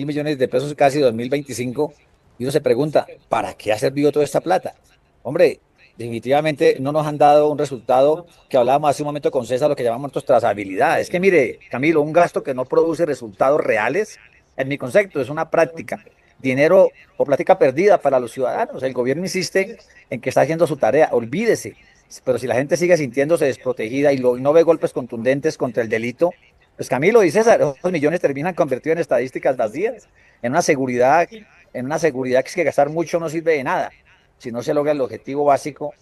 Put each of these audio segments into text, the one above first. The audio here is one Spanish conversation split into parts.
millones de pesos, casi 2025, y uno se pregunta, ¿para qué ha servido toda esta plata? Hombre, definitivamente no nos han dado un resultado que hablábamos hace un momento con César, lo que llamamos nosotros trazabilidad. Es que mire, Camilo, un gasto que no produce resultados reales, en mi concepto, es una práctica. Dinero o plática perdida para los ciudadanos. El gobierno insiste en que está haciendo su tarea. Olvídese. Pero si la gente sigue sintiéndose desprotegida y no ve golpes contundentes contra el delito, pues Camilo y César, esos millones terminan convertidos en estadísticas vacías, en una seguridad que es que gastar mucho no sirve de nada si no se logra el objetivo básico,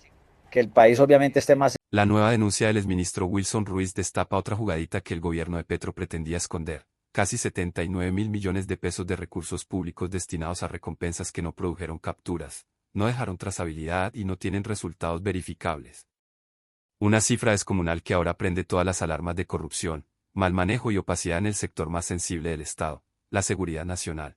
que el país obviamente esté más. La nueva denuncia del exministro Wilson Ruiz destapa otra jugadita que el gobierno de Petro pretendía esconder. Casi 79.000 millones de pesos de recursos públicos destinados a recompensas que no produjeron capturas, no dejaron trazabilidad y no tienen resultados verificables. Una cifra descomunal que ahora prende todas las alarmas de corrupción, mal manejo y opacidad en el sector más sensible del Estado, la seguridad nacional.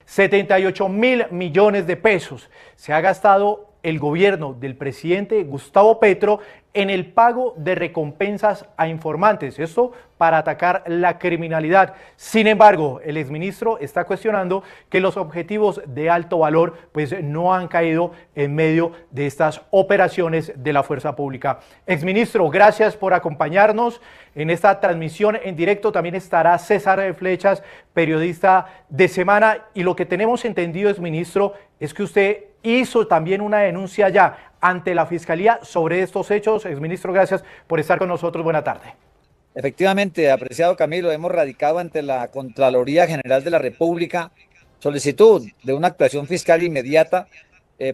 78.000 millones de pesos se ha gastado el gobierno del presidente Gustavo Petro en el pago de recompensas a informantes, esto para atacar la criminalidad. Sin embargo, el exministro está cuestionando que los objetivos de alto valor pues no han caído en medio de estas operaciones de la fuerza pública. Exministro, gracias por acompañarnos en esta transmisión en directo. También estará César Flechas, periodista de Semana, y lo que tenemos entendido, exministro, es que usted hizo también una denuncia ya ante la Fiscalía sobre estos hechos. Exministro, gracias por estar con nosotros. Buena tarde. Efectivamente, apreciado Camilo, hemos radicado ante la Contraloría General de la República solicitud de una actuación fiscal inmediata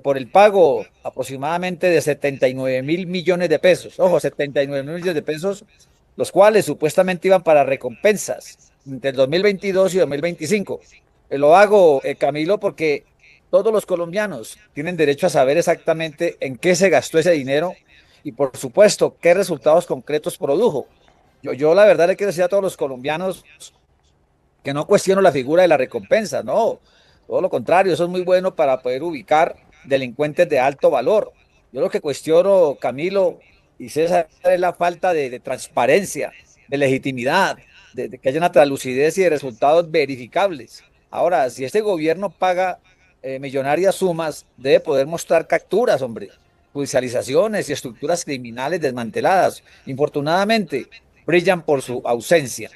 por el pago aproximadamente de 79.000 millones de pesos. Ojo, 79.000 millones de pesos, los cuales supuestamente iban para recompensas entre el 2022 y 2025. Lo hago, Camilo, porque todos los colombianos tienen derecho a saber exactamente en qué se gastó ese dinero y, por supuesto, qué resultados concretos produjo. Yo la verdad le quiero decir a todos los colombianos que no cuestiono la figura de la recompensa, no, todo lo contrario, eso es muy bueno para poder ubicar delincuentes de alto valor. Yo lo que cuestiono, Camilo y César, es la falta de transparencia, de legitimidad, de que haya una translucidez y de resultados verificables. Ahora, si este gobierno paga millonarias sumas, debe poder mostrar capturas, hombre, judicializaciones y estructuras criminales desmanteladas. Infortunadamente, brillan por su ausencia.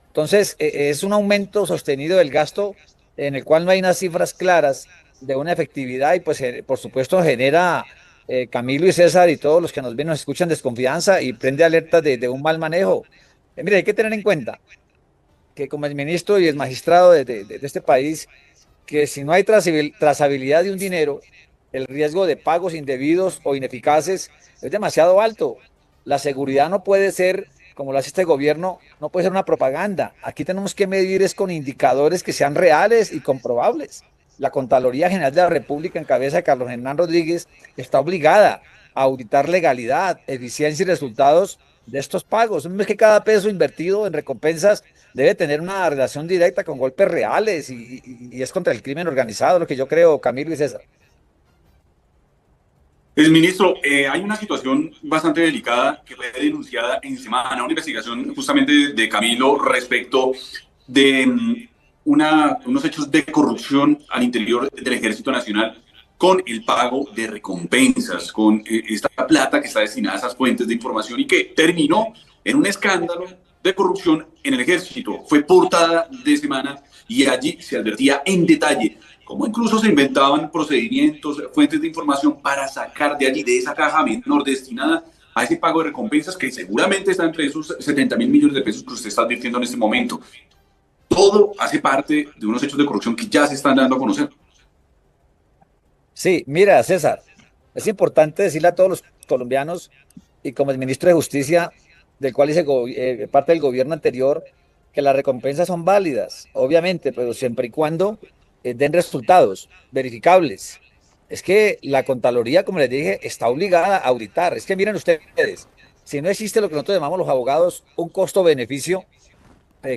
Entonces, es un aumento sostenido del gasto en el cual no hay unas cifras claras de una efectividad y pues por supuesto genera Camilo y César y todos los que nos ven nos escuchan desconfianza y prende alerta de un mal manejo. Mire, hay que tener en cuenta que como el ministro y el magistrado de este país, que si no hay trazabilidad de un dinero, el riesgo de pagos indebidos o ineficaces es demasiado alto. La seguridad no puede ser, como lo hace este gobierno, no puede ser una propaganda. Aquí tenemos que medir es con indicadores que sean reales y comprobables. La Contraloría General de la República, en cabeza de Carlos Hernán Rodríguez, está obligada a auditar legalidad, eficiencia y resultados de estos pagos. Es que cada peso invertido en recompensas debe tener una relación directa con golpes reales y es contra el crimen organizado, lo que yo creo, Camilo y César. Ministro, hay una situación bastante delicada que fue denunciada en Semana, una investigación justamente de Camilo respecto de unos hechos de corrupción al interior del Ejército Nacional con el pago de recompensas, con esta plata que está destinada a esas fuentes de información y que terminó en un escándalo de corrupción en el Ejército. Fue portada de Semana y allí se advertía en detalle cómo incluso se inventaban procedimientos, fuentes de información para sacar de allí, de esa caja menor destinada a ese pago de recompensas que seguramente está entre esos 70.000 millones de pesos que usted está advirtiendo en este momento. Todo hace parte de unos hechos de corrupción que ya se están dando a conocer. Sí, mira, César, es importante decirle a todos los colombianos y como el ministro de Justicia, del cual hice parte del gobierno anterior, que las recompensas son válidas, obviamente, pero siempre y cuando den resultados verificables. Es que la Contraloría, como les dije, está obligada a auditar. Es que miren ustedes, si no existe lo que nosotros llamamos los abogados un costo-beneficio,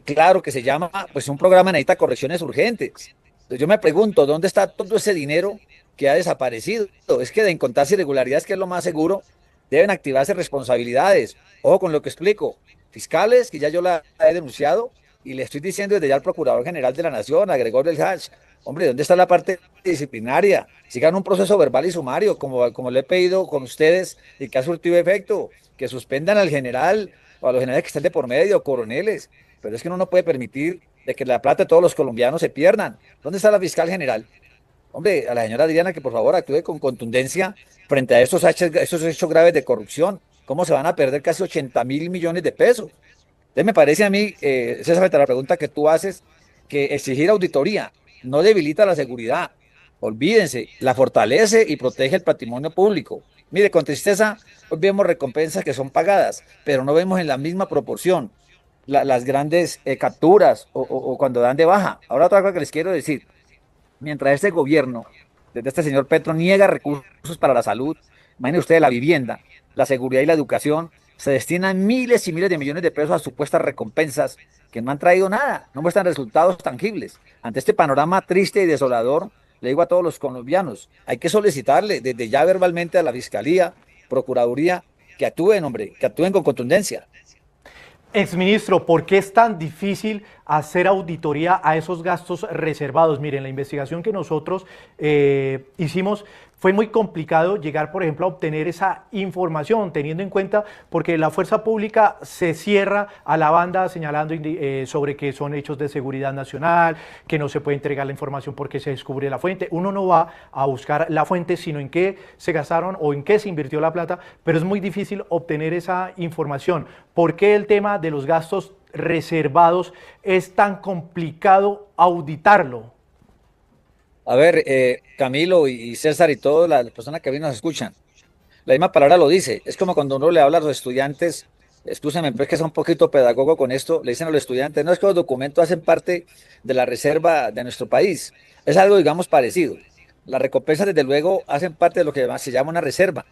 claro que se llama, pues un programa necesita correcciones urgentes. Entonces yo me pregunto, ¿dónde está todo ese dinero que ha desaparecido? Es que de encontrarse irregularidades, que es lo más seguro, deben activarse responsabilidades. Ojo con lo que explico. Fiscales, que ya yo la he denunciado, Y le estoy diciendo desde ya al Procurador General de la Nación, a Gregorio El Hach, hombre, ¿dónde está la parte disciplinaria? Sigan un proceso verbal y sumario, como le he pedido con ustedes y que ha surtido efecto, que suspendan al general o a los generales que estén de por medio, coroneles. Pero es que uno no puede permitir de que la plata de todos los colombianos se pierdan. ¿Dónde está la fiscal general? Hombre, a la señora Adriana que por favor actúe con contundencia frente a estos hechos graves de corrupción. ¿Cómo se van a perder casi 80.000 millones de pesos? Entonces me parece a mí, César, frente a la pregunta que tú haces, que exigir auditoría no debilita la seguridad. Olvídense, la fortalece y protege el patrimonio público. Mire, con tristeza, hoy vemos recompensas que son pagadas, pero no vemos en la misma proporción las grandes capturas o cuando dan de baja. Ahora otra cosa que les quiero decir, mientras este gobierno, desde este señor Petro, niega recursos para la salud, imaginen ustedes la vivienda, la seguridad y la educación, se destinan miles y miles de millones de pesos a supuestas recompensas que no han traído nada, no muestran resultados tangibles. Ante este panorama triste y desolador, le digo a todos los colombianos, hay que solicitarle desde ya verbalmente a la Fiscalía, Procuraduría, que actúen, hombre, que actúen con contundencia. Exministro, ¿por qué es tan difícil hacer auditoría a esos gastos reservados? Miren, la investigación que nosotros hicimos fue muy complicado llegar, por ejemplo, a obtener esa información, teniendo en cuenta porque la fuerza pública se cierra a la banda señalando sobre que son hechos de seguridad nacional, que no se puede entregar la información porque se descubre la fuente. Uno no va a buscar la fuente, sino en qué se gastaron o en qué se invirtió la plata, pero es muy difícil obtener esa información. ¿Por qué el tema de los gastos reservados es tan complicado auditarlo? A ver, Camilo y César y todas las personas que a mí nos escuchan, la misma palabra lo dice. Es como cuando uno le habla a los estudiantes, escúchame, pues que es un poquito pedagogo con esto, le dicen a los estudiantes, no es que los documentos hacen parte de la reserva de nuestro país. Es algo, digamos, parecido. Las recompensas, desde luego, hacen parte de lo que se llama una reserva.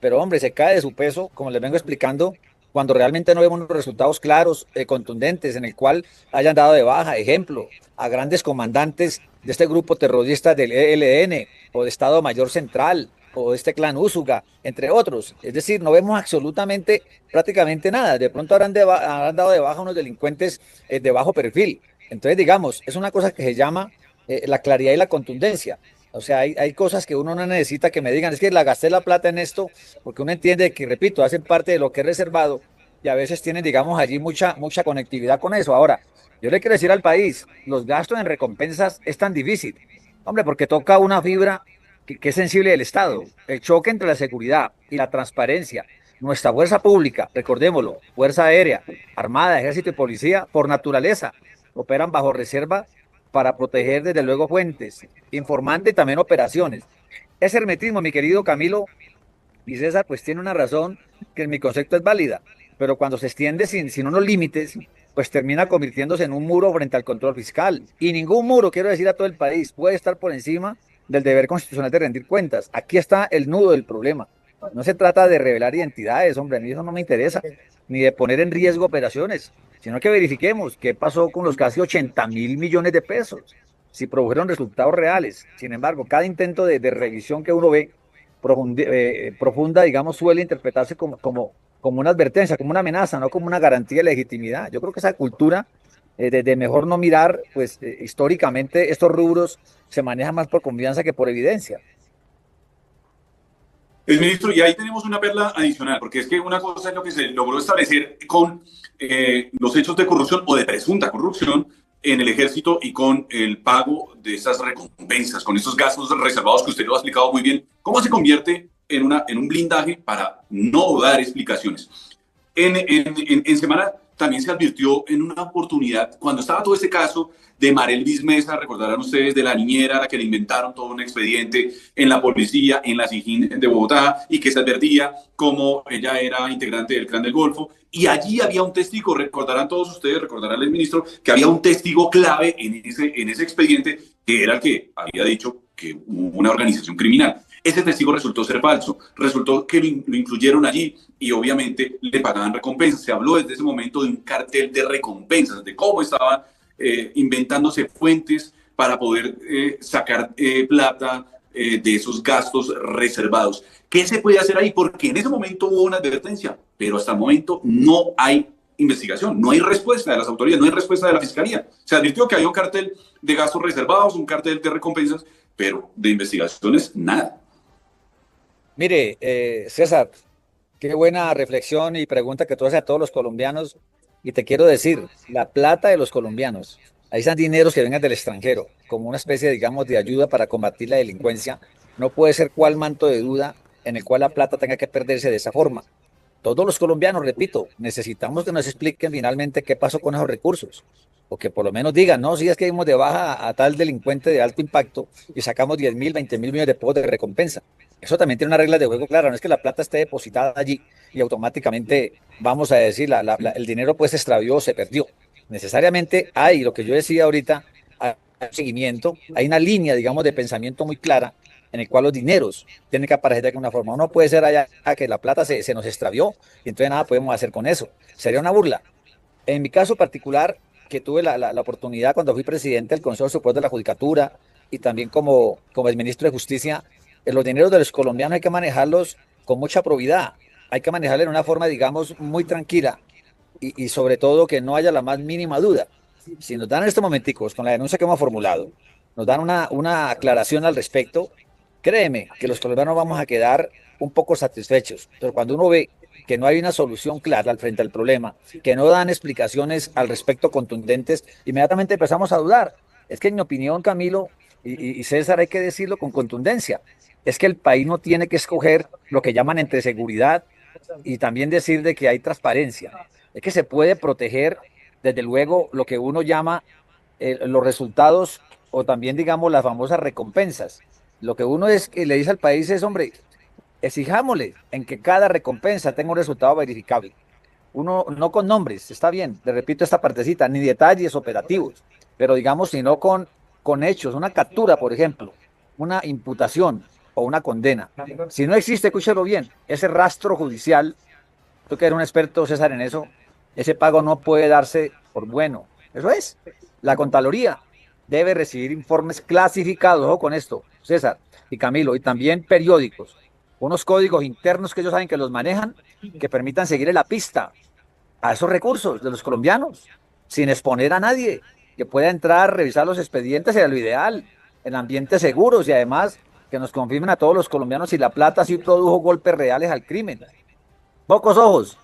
Pero, hombre, se cae de su peso, como les vengo explicando, cuando realmente no vemos unos resultados claros, contundentes, en el cual hayan dado de baja, ejemplo, a grandes comandantes de este grupo terrorista del ELN o de Estado Mayor Central o de este clan Úsuga, entre otros. Es decir, no vemos absolutamente, prácticamente nada. De pronto habrán dado de baja unos delincuentes de bajo perfil. Entonces, digamos, es una cosa que se llama la claridad y la contundencia. O sea, hay cosas que uno no necesita que me digan, es que la gasté la plata en esto, porque uno entiende que, repito, hacen parte de lo que es reservado y a veces tienen, digamos, allí mucha conectividad con eso. Ahora, yo le quiero decir al país, los gastos en recompensas es tan difícil, hombre, porque toca una fibra que es sensible del Estado, el choque entre la seguridad y la transparencia. Nuestra fuerza pública, recordémoslo, Fuerza Aérea, Armada, Ejército y Policía, por naturaleza, operan bajo reserva para proteger desde luego fuentes, informantes y también operaciones. Ese hermetismo, mi querido Camilo y César, pues tiene una razón que en mi concepto es válida, pero cuando se extiende sin unos límites, pues termina convirtiéndose en un muro frente al control fiscal. Y ningún muro, quiero decir a todo el país, puede estar por encima del deber constitucional de rendir cuentas. Aquí está el nudo del problema. No se trata de revelar identidades, hombre, a mí eso no me interesa, ni de poner en riesgo operaciones, sino que verifiquemos qué pasó con los casi 80.000 millones de pesos, si produjeron resultados reales. Sin embargo, cada intento de revisión que uno ve profunda, digamos, suele interpretarse como una advertencia, como una amenaza, no como una garantía de legitimidad. Yo creo que esa cultura de mejor no mirar, pues históricamente estos rubros se manejan más por confianza que por evidencia. Ministro, y ahí tenemos una perla adicional, porque es que una cosa es lo que se logró establecer con los hechos de corrupción o de presunta corrupción en el ejército y con el pago de esas recompensas, con esos gastos reservados que usted lo ha explicado muy bien. ¿Cómo se convierte en un blindaje para no dar explicaciones? En semana también se advirtió en una oportunidad, cuando estaba todo este caso de Marelvis Mesa, recordarán ustedes, de la niñera a la que le inventaron todo un expediente en la policía, en la SIJIN de Bogotá, y que se advertía como ella era integrante del Clan del Golfo, y allí había un testigo, recordarán todos ustedes, recordarán el ministro, que había un testigo clave en ese expediente, que era el que había dicho que hubo una organización criminal. Ese testigo resultó ser falso, resultó que lo incluyeron allí y obviamente le pagaban recompensas. Se habló desde ese momento de un cartel de recompensas, de cómo estaban inventándose fuentes para poder sacar plata de esos gastos reservados. ¿Qué se puede hacer ahí? Porque en ese momento hubo una advertencia, pero hasta el momento no hay investigación. No hay respuesta de las autoridades, no hay respuesta de la fiscalía. Se advirtió que había un cartel de gastos reservados, un cartel de recompensas, pero de investigaciones, nada. Mire, César, qué buena reflexión y pregunta que tú haces a todos los colombianos. Y te quiero decir, la plata de los colombianos, ahí están dineros que vengan del extranjero, como una especie, digamos, de ayuda para combatir la delincuencia. No puede ser cual manto de duda en el cual la plata tenga que perderse de esa forma. Todos los colombianos, repito, necesitamos que nos expliquen finalmente qué pasó con esos recursos. O que por lo menos digan, no, si es que dimos de baja a tal delincuente de alto impacto y sacamos 10.000, 20.000 millones de pesos de recompensa. Eso también tiene una regla de juego clara, no es que la plata esté depositada allí y automáticamente vamos a decir, el dinero pues se extravió o se perdió. Necesariamente hay, lo que yo decía ahorita, hay un seguimiento, hay una línea, digamos, de pensamiento muy clara en el cual los dineros tienen que aparecer de alguna forma. No puede ser allá que la plata se nos extravió y entonces nada podemos hacer con eso. Sería una burla. En mi caso particular, que tuve la oportunidad cuando fui presidente del Consejo Superior de la Judicatura y también como el ministro de Justicia, los dineros de los colombianos hay que manejarlos con mucha probidad. Hay que manejarlos de una forma, digamos, muy tranquila y sobre todo que no haya la más mínima duda. Si nos dan en estos momenticos, con la denuncia que hemos formulado, nos dan una aclaración al respecto, créeme que los colombianos vamos a quedar un poco satisfechos. Pero cuando uno ve que no hay una solución clara al frente al problema, que no dan explicaciones al respecto contundentes, inmediatamente empezamos a dudar. Es que en mi opinión, Camilo y César, hay que decirlo con contundencia, es que el país no tiene que escoger lo que llaman entre seguridad y también decir de que hay transparencia. Es que se puede proteger, desde luego, lo que uno llama los resultados o también, digamos, las famosas recompensas. Lo que uno es que le dice al país es, hombre, exijámosle en que cada recompensa tenga un resultado verificable. Uno, no con nombres, está bien, le repito esta partecita, ni detalles operativos, pero digamos, sino con hechos, una captura, por ejemplo, una imputación o una condena. Si no existe, escúchelo bien, ese rastro judicial, tú que eres un experto, César, en eso, ese pago no puede darse por bueno. Eso es, la Contraloría debe recibir informes clasificados, ojo con esto, César y Camilo, y también periódicos, unos códigos internos que ellos saben que los manejan, que permitan seguirle la pista a esos recursos de los colombianos, sin exponer a nadie, que pueda entrar, revisar los expedientes, sería lo ideal, en ambientes seguros y además que nos confirmen a todos los colombianos si la plata sí produjo golpes reales al crimen. Pocos ojos,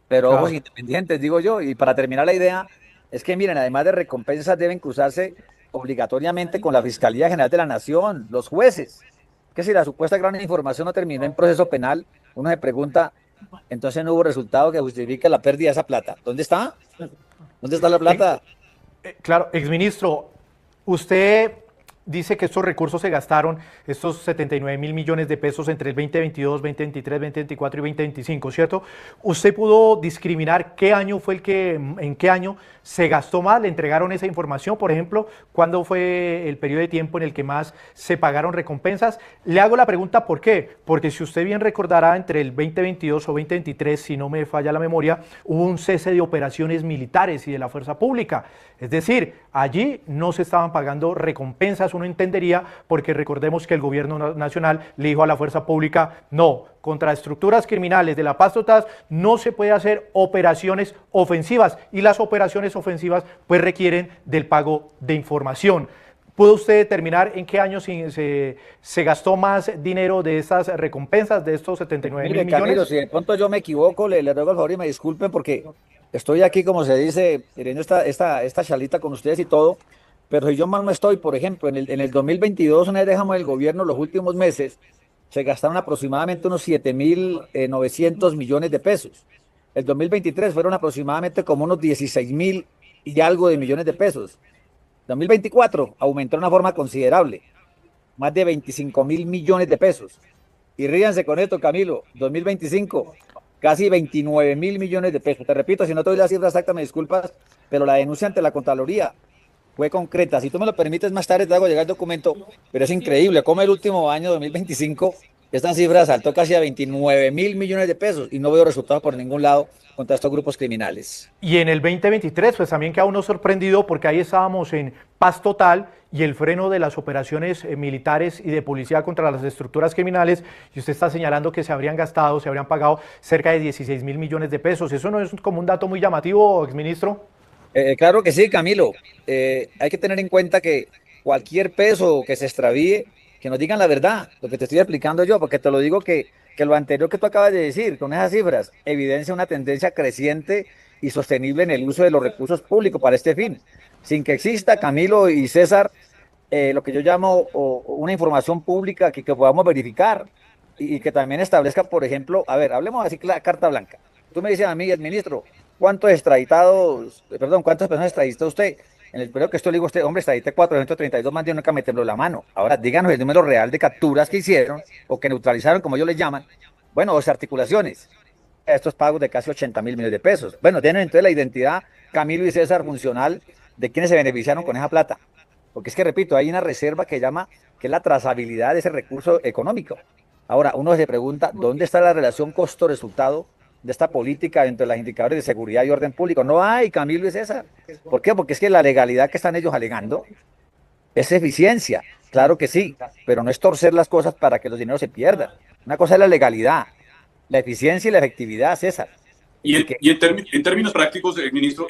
pero ojos independientes, digo yo. Y para terminar la idea, es que miren, además de recompensas deben cruzarse obligatoriamente con la Fiscalía General de la Nación, los jueces, que si la supuesta gran información no terminó en proceso penal, uno se pregunta, entonces no hubo resultado que justifique la pérdida de esa plata. ¿Dónde está? ¿Dónde está la plata? Claro, exministro, usted dice que estos recursos se gastaron, estos 79.000 millones de pesos entre el 2022, 2023, 2024 y 2025, ¿cierto? ¿Usted pudo discriminar qué año fue en qué año se gastó más? ¿Le entregaron esa información? Por ejemplo, ¿cuándo fue el periodo de tiempo en el que más se pagaron recompensas? Le hago la pregunta, ¿por qué? Porque si usted bien recordará, entre el 2022 o 2023, si no me falla la memoria, hubo un cese de operaciones militares y de la fuerza pública. Es decir, allí no se estaban pagando recompensas, uno entendería, porque recordemos que el gobierno nacional le dijo a la fuerza pública, no, contra estructuras criminales de la paz total no se puede hacer operaciones ofensivas, y las operaciones ofensivas pues requieren del pago de información. ¿Pudo usted determinar en qué año se gastó más dinero de esas recompensas, de estos 79.000 millones? Camilo, si de pronto yo me equivoco, le ruego el favor y me disculpen porque estoy aquí, como se dice, teniendo esta charlita con ustedes y todo, pero si yo mal no estoy, por ejemplo, en el 2022, una vez dejamos el gobierno, los últimos meses, se gastaron aproximadamente unos 7.900 millones de pesos. El 2023 fueron aproximadamente como unos 16.000 y algo de millones de pesos. 2024 aumentó de una forma considerable, más de 25.000 millones de pesos. Y ríanse con esto, Camilo, 2025, casi 29.000 millones de pesos. Te repito, si no te doy la cifra exacta, me disculpas, pero la denuncia ante la Contraloría fue concreta. Si tú me lo permites, más tarde te hago llegar el documento, pero es increíble cómo el último año, 2025, Esta cifra saltó casi a 29.000 millones de pesos y no veo resultados por ningún lado contra estos grupos criminales. Y en el 2023, pues también queda uno sorprendido porque ahí estábamos en paz total y el freno de las operaciones militares y de policía contra las estructuras criminales, y usted está señalando que se habrían gastado, se habrían pagado cerca de 16.000 millones de pesos. ¿Eso no es como un dato muy llamativo, exministro? Claro que sí, Camilo. Hay que tener en cuenta que cualquier peso que se extravíe, que nos digan la verdad, lo que te estoy explicando yo, porque te lo digo que lo anterior que tú acabas de decir, con esas cifras, evidencia una tendencia creciente y sostenible en el uso de los recursos públicos para este fin, sin que exista, Camilo y César, lo que yo llamo una información pública que podamos verificar y que también establezca, por ejemplo, a ver, hablemos así, la carta blanca. Tú me dices a mí, el ministro, ¿cuántos extraditados, perdón, cuántas personas extraditó usted? En el periodo que esto le digo a usted, hombre, extradité 432 más de nunca meterlo la mano. Ahora díganos el número real de capturas que hicieron o que neutralizaron, como ellos les llaman. Bueno, o articulaciones. Estos pagos de casi 80.000 millones de pesos. Bueno, tienen entonces la identidad, Camilo y César, funcional de quienes se beneficiaron con esa plata. Porque es que, repito, hay una reserva que llama, que es la trazabilidad de ese recurso económico. Ahora, uno se pregunta, ¿dónde está la relación costo-resultado de esta política entre los indicadores de seguridad y orden público? No hay, Camilo y César. ¿Por qué? Porque es que la legalidad que están ellos alegando es eficiencia. Claro que sí, pero no es torcer las cosas para que los dineros se pierdan. Una cosa es la legalidad, la eficiencia y la efectividad, César. Y Y en, que y en términos prácticos, ministro,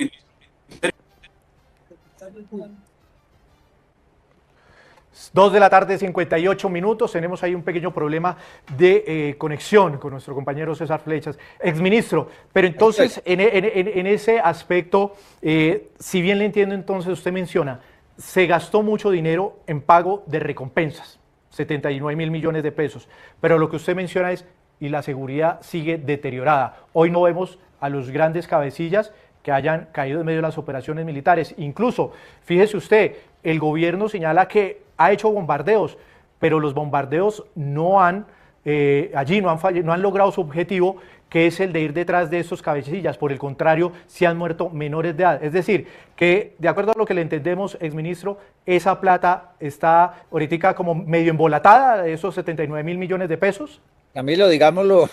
2 de la tarde, 58 minutos. Tenemos ahí un pequeño problema de conexión con nuestro compañero César Flechas, exministro. Pero entonces, en ese aspecto, si bien le entiendo, entonces usted menciona, se gastó mucho dinero en pago de recompensas, 79.000 millones de pesos. Pero lo que usted menciona es, y la seguridad sigue deteriorada. Hoy no vemos a los grandes cabecillas que hayan caído en medio de las operaciones militares. Incluso, fíjese usted, el gobierno señala que ha hecho bombardeos, pero los bombardeos no han, no han logrado su objetivo, que es el de ir detrás de estos cabecillas. Por el contrario, se han muerto menores de edad. Es decir, que de acuerdo a lo que le entendemos, exministro, esa plata está ahorita como medio embolatada, de esos 79.000 millones de pesos. Camilo, digámoslo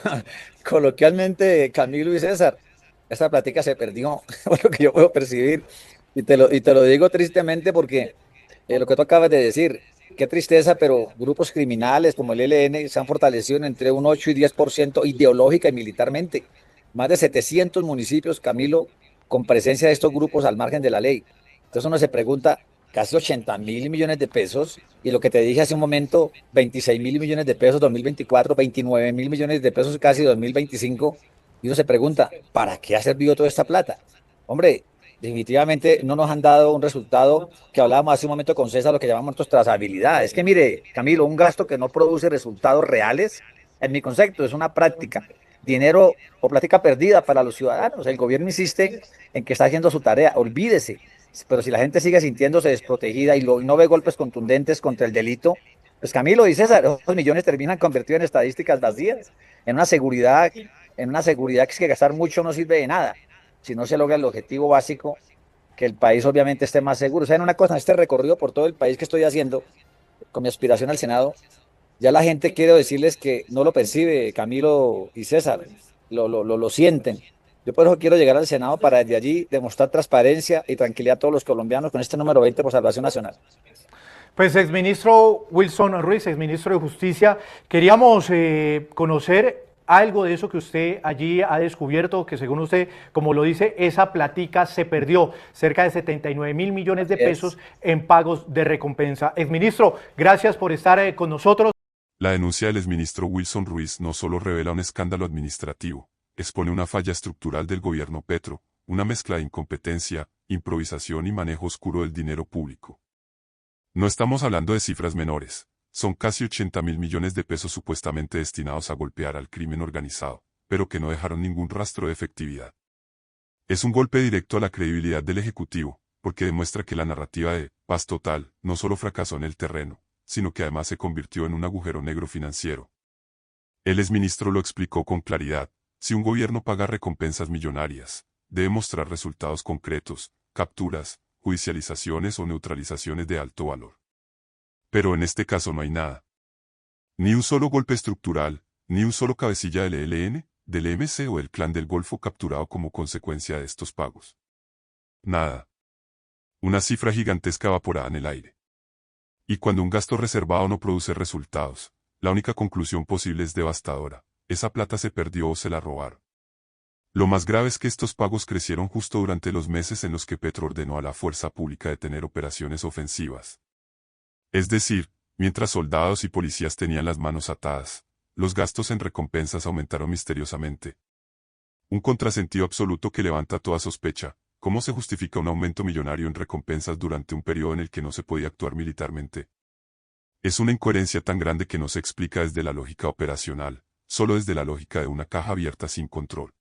coloquialmente, Camilo y César, esta plática se perdió, por lo que yo puedo percibir, y te lo digo tristemente porque lo que tú acabas de decir, qué tristeza, pero grupos criminales como el ELN se han fortalecido en entre un 8 y 10% ideológica y militarmente. Más de 700 municipios, Camilo, con presencia de estos grupos al margen de la ley. Entonces uno se pregunta, casi 80.000 millones de pesos, y lo que te dije hace un momento, 26.000 millones de pesos 2024, 29.000 millones de pesos casi 2025, y uno se pregunta, ¿para qué ha servido toda esta plata? Hombre, definitivamente no nos han dado un resultado que hablábamos hace un momento con César, lo que llamamos nosotros trazabilidad. Es que mire, Camilo, un gasto que no produce resultados reales, en mi concepto, es una práctica. Dinero o plática perdida para los ciudadanos. El gobierno insiste en que está haciendo su tarea. Olvídese. Pero si la gente sigue sintiéndose desprotegida y no ve golpes contundentes contra el delito, pues Camilo y César, esos millones terminan convertidos en estadísticas vacías, en una seguridad que es que gastar mucho no sirve de nada si no se logra el objetivo básico, que el país obviamente esté más seguro. O sea, en una cosa, este recorrido por todo el país que estoy haciendo, con mi aspiración al Senado, ya la gente, quiero decirles que no lo percibe, Camilo y César, lo sienten. Yo por eso quiero llegar al Senado para desde allí demostrar transparencia y tranquilidad a todos los colombianos con este número 20 por Salvación Nacional. Pues exministro Wilson Ruiz, exministro de Justicia, queríamos conocer algo de eso que usted allí ha descubierto, que según usted, como lo dice, esa platica se perdió, cerca de 79.000 millones de pesos en pagos de recompensa. Exministro, gracias por estar con nosotros. La denuncia del exministro Wilson Ruiz no solo revela un escándalo administrativo, expone una falla estructural del gobierno Petro, una mezcla de incompetencia, improvisación y manejo oscuro del dinero público. No estamos hablando de cifras menores. Son casi 80.000 millones de pesos supuestamente destinados a golpear al crimen organizado, pero que no dejaron ningún rastro de efectividad. Es un golpe directo a la credibilidad del Ejecutivo, porque demuestra que la narrativa de paz total no solo fracasó en el terreno, sino que además se convirtió en un agujero negro financiero. El exministro lo explicó con claridad: si un gobierno paga recompensas millonarias, debe mostrar resultados concretos, capturas, judicializaciones o neutralizaciones de alto valor. Pero en este caso no hay nada. Ni un solo golpe estructural, ni un solo cabecilla del ELN, del EMC o el Clan del Golfo capturado como consecuencia de estos pagos. Nada. Una cifra gigantesca evaporada en el aire. Y cuando un gasto reservado no produce resultados, la única conclusión posible es devastadora. Esa plata se perdió o se la robaron. Lo más grave es que estos pagos crecieron justo durante los meses en los que Petro ordenó a la fuerza pública detener operaciones ofensivas. Es decir, mientras soldados y policías tenían las manos atadas, los gastos en recompensas aumentaron misteriosamente. Un contrasentido absoluto que levanta toda sospecha. ¿Cómo se justifica un aumento millonario en recompensas durante un periodo en el que no se podía actuar militarmente? Es una incoherencia tan grande que no se explica desde la lógica operacional, solo desde la lógica de una caja abierta sin control.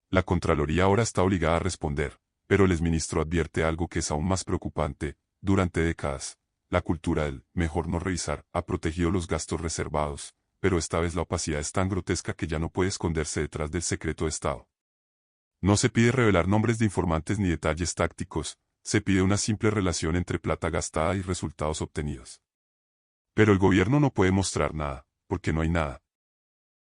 La Contraloría ahora está obligada a responder, pero el exministro advierte algo que es aún más preocupante. Durante décadas, la cultura del mejor no revisar ha protegido los gastos reservados, pero esta vez la opacidad es tan grotesca que ya no puede esconderse detrás del secreto de Estado. No se pide revelar nombres de informantes ni detalles tácticos, se pide una simple relación entre plata gastada y resultados obtenidos. Pero el gobierno no puede mostrar nada, porque no hay nada.